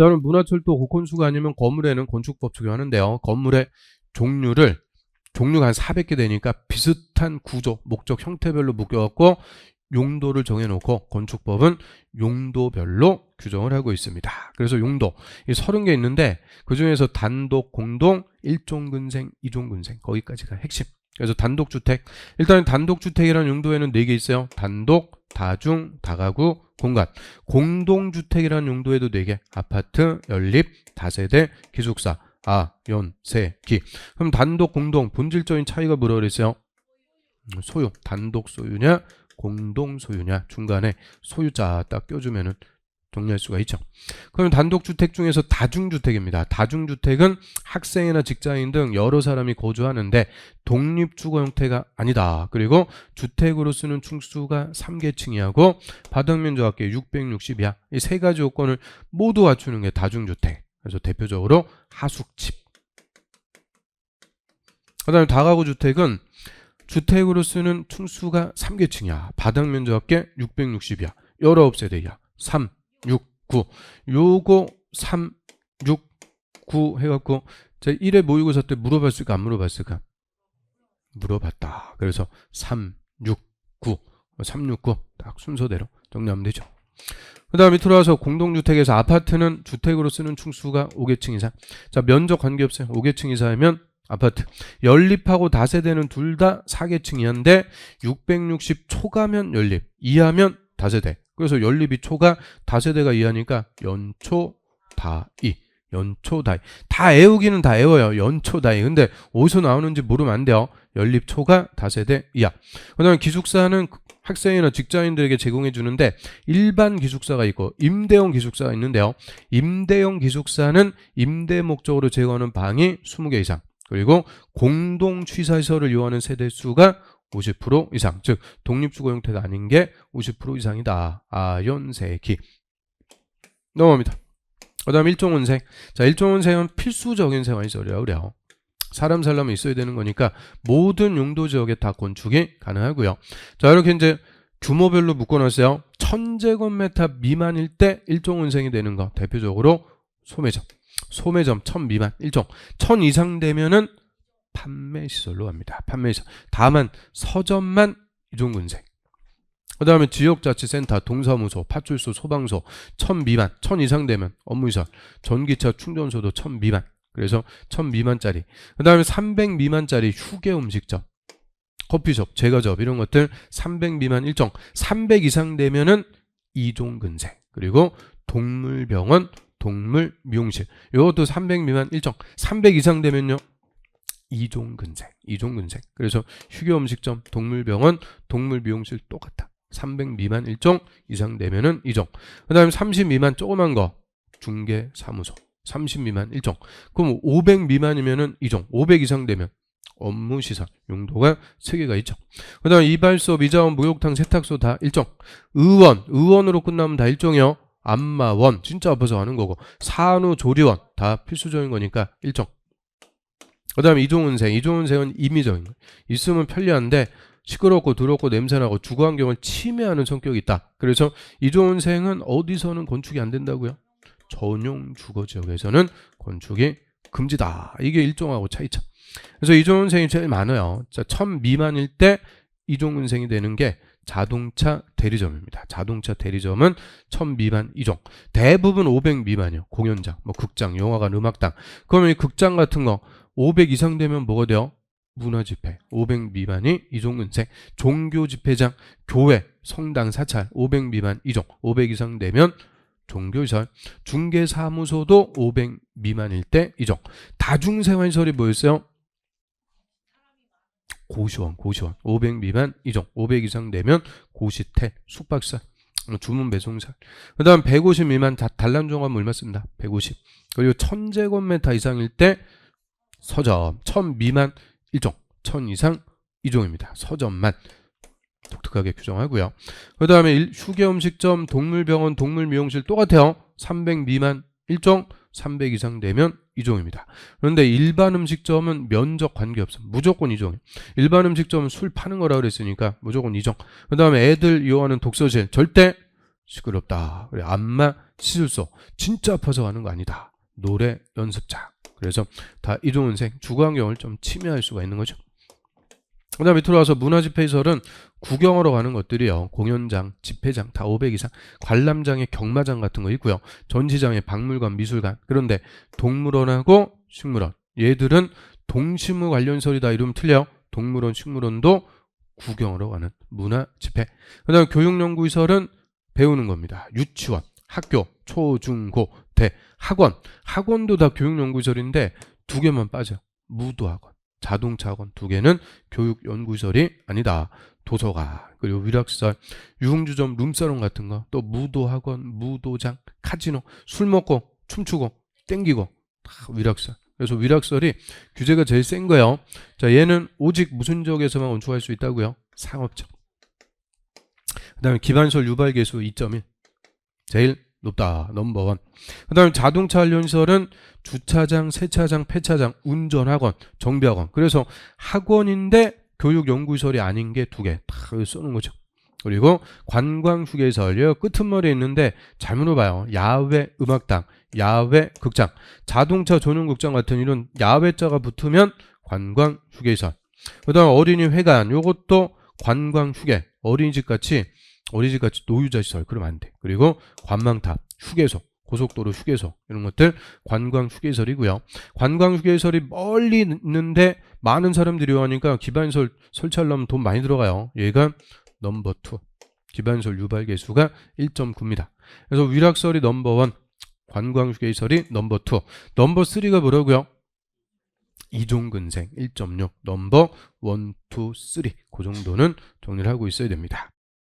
저는 문화철도 곳건수가 아니면 건물에는 건축법 적용하는데요. 건물의 종류가 한 400개 되니까 비슷한 구조, 목적, 형태별로 묶여갖고 용도를 정해놓고 건축법은 용도별로 규정을 하고 있습니다. 그래서 용도, 이 30개 있는데 그 중에서 단독, 공동, 일종근생, 이종근생 거기까지가 핵심. 그래서 단독주택, 일단 단독주택이라는 용도에는 4개 있어요. 단독, 다중, 다가구, 공간. 공동주택이라는 용도에도 4개. 아파트, 연립, 다세대, 기숙사. 연, 세, 기. 그럼 단독, 공동, 본질적인 차이가 뭐라고 그랬어요? 소유. 단독 소유냐, 공동 소유냐. 중간에 소유자 딱 껴주면은 정리할 수가 있죠. 그럼 단독주택 중에서 다중주택입니다. 다중주택은 학생이나 직장인 등 여러 사람이 거주하는데 독립주거 형태가 아니다. 그리고 주택으로 쓰는 층수가 3계층이하고 바닥면적 660이야. 이 3가지 요건을 모두 갖추는 게 다중주택. 그래서 대표적으로 하숙집. 그 다음에 다가구 주택은 주택으로 쓰는 층수가 3계층이야. 바닥면적 660이야. 19세대야. 3, 6, 9. 요거 3, 6, 9 해갖고 제가 1회 모의고사 때 물어봤을까 안 물어봤을까? 물어봤다. 그래서 3, 6, 9. 3, 6, 9. 딱 순서대로 정리하면 되죠. 그 다음 밑으로 와서 공동주택에서 아파트는 주택으로 쓰는 층수가 5계층 이상. 자, 면적 관계없어요. 5계층 이상이면 아파트. 연립하고 다세대는 둘 다 4계층이한데 660 초가면 연립, 이하면 다세대. 그래서 연립이 초가, 다세대가 이하니까 연초 다이. 연초 다이. 다 애우기는 다 애워요. 연초 다이. 근데 어디서 나오는지 모르면 안 돼요. 연립 초가, 다세대 이하. 그 다음에 기숙사는 학생이나 직장인들에게 제공해 주는데 일반 기숙사가 있고 임대용 기숙사가 있는데요. 임대용 기숙사는 임대 목적으로 제공하는 방이 20개 이상. 그리고 공동 취사시설을 이용하는 세대수가 50% 이상, 즉 독립주거 형태가 아닌 게 50% 이상이다. 연세기. 넘어갑니다. 그 다음 일종은생. 자, 일종은생은 필수적인 생활시설이라고 그래요. 사람 살려면 있어야 되는 거니까 모든 용도 지역에 다 건축이 가능하고요. 자, 이렇게 이제 규모별로 묶어놨어요. 1000제곱미터 미만일 때 일종은생이 되는 거. 대표적으로 소매점. 소매점 1000 미만 1종. 1000 이상 되면은 판매시설로 갑니다. 판매시설. 다만 서점만 이종근생. 그 다음에 지역자치센터, 동사무소, 파출소, 소방서 1000 미만, 1000 이상 되면 업무시설, 전기차 충전소도 1000 미만. 그래서 1000 미만짜리. 그 다음에 300 미만짜리 휴게음식점, 커피숍, 제과점 이런 것들 300 미만 1종. 300 이상 되면은 이종근생. 그리고 동물병원, 동물미용실 이것도 300 미만 1종. 300 이상 되면요 이종근생. 그래서 휴게음식점, 동물병원, 동물미용실 똑같다. 300 미만 1종 이상 되면은 2종. 그 다음에 30 미만 조그만 거 중개사무소 30 미만 1종. 그럼 500 미만이면은 2종. 500 이상 되면 업무시설 용도가 3개가 있죠. 그 다음에 이발소, 미자원, 목욕탕, 세탁소 다 1종. 의원으로 끝나면 다 1종이요. 안마원 진짜 아파서 가는 거고, 산후조리원 다 필수적인 거니까 1종. 그 다음에 이종은생은 임의적인 거예요. 있으면 편리한데 시끄럽고 더럽고 냄새나고 주거환경을 침해하는 성격이 있다. 그래서 이종은생은 어디서는 건축이 안 된다고요? 전용 주거지역에서는 건축이 금지다. 이게 일종하고 차이점. 그래서 이종은생이 제일 많아요. 자, 1000 미만일 때 이종은생이 되는 게 자동차 대리점입니다. 자동차 대리점은 1000 미만 2종. 대부분 500 미만이요. 공연장, 뭐 극장, 영화관, 음악당. 그러면 이 극장 같은 거 500 이상 되면 뭐가 돼요? 문화집회. 500 미만이 이종근생. 종교집회장, 교회, 성당, 사찰 500 미만 2종. 500 이상 되면 종교시설. 중개사무소도 500 미만일 때 2종. 다중생활시설이 뭐였어요? 고시원 500 미만 2종. 500 이상 되면 고시태, 숙박시설, 주문 배송시설. 그 다음 150 미만 단란종합 얼마 씁니다. 150. 그리고 1000제곱미터 이상일 때 서점. 1000 미만 1종, 1000 이상 2종입니다. 서점만 독특하게 규정하고요. 그 다음에 휴게음식점, 동물병원, 동물미용실 똑같아요. 300 미만 1종, 300 이상 되면 2종입니다. 그런데 일반 음식점은 면적 관계없어. 무조건 2종이에요. 일반 음식점은 술 파는 거라 그랬으니까 무조건 2종. 그 다음에 애들 이용하는 독서실 절대 시끄럽다. 그래, 안마 시술소 진짜 아파서 가는 거 아니다. 노래 연습장. 그래서 다 이종은생 주거환경을 좀 침해할 수가 있는 거죠. 그 다음 밑으로 와서 문화집회시설은 구경하러 가는 것들이요. 공연장, 집회장 다 500 이상, 관람장에 경마장 같은 거 있고요. 전시장에 박물관, 미술관. 그런데 동물원하고 식물원, 얘들은 동식물 관련설이다 이러면 틀려요. 동물원, 식물원도 구경하러 가는 문화집회. 그 다음 교육연구시설은 배우는 겁니다. 유치원, 학교, 초, 중, 고, 대, 학원. 학원도 다 교육연구시설인데 두 개만 빠져. 무도학원, 자동차학원 두 개는 교육연구시설이 아니다. 도서관, 그리고 위락시설, 유흥주점, 룸사롱 같은 거, 또 무도학원, 무도장, 카지노, 술 먹고 춤추고 땡기고 다 위락시설. 그래서 위락시설이 규제가 제일 센 거예요. 자, 얘는 오직 무슨 지역에서만 건축할 수 있다고요? 상업적. 그 다음에 기반시설 유발계수 2.1 제일 높다. 넘버원. 그 다음에 자동차 관련 시설은 주차장, 세차장, 폐차장, 운전학원, 정비학원. 그래서 학원인데 교육연구시설이 아닌 게 두 개 다 쏘는 거죠. 그리고 관광휴게시설 끄트머리에 있는데 잘 물어봐요. 야외 음악당, 야외 극장, 자동차 전용 극장 같은 이런 야외자가 붙으면 관광휴게시설. 그 다음에 어린이 회관, 요것도 관광휴게, 어린이집 같이 노유자시설 그러면 안 돼. 그리고 관망탑, 휴게소, 고속도로 휴게소 이런 것들 관광휴게시설이고요. 관광휴게시설이 멀리 있는데 많은 사람들이 오니까 기반시설 설치하려면 돈 많이 들어가요. 얘가 넘버 2. 기반시설 유발계수가 1.9입니다. 그래서 위락시설이 넘버 1, 관광휴게시설이 넘버 2. 넘버 3가 뭐라고요? 이종근생 1.6, 넘버 1, 2, 3. 그 정도는 정리를 하고 있어야 됩니다.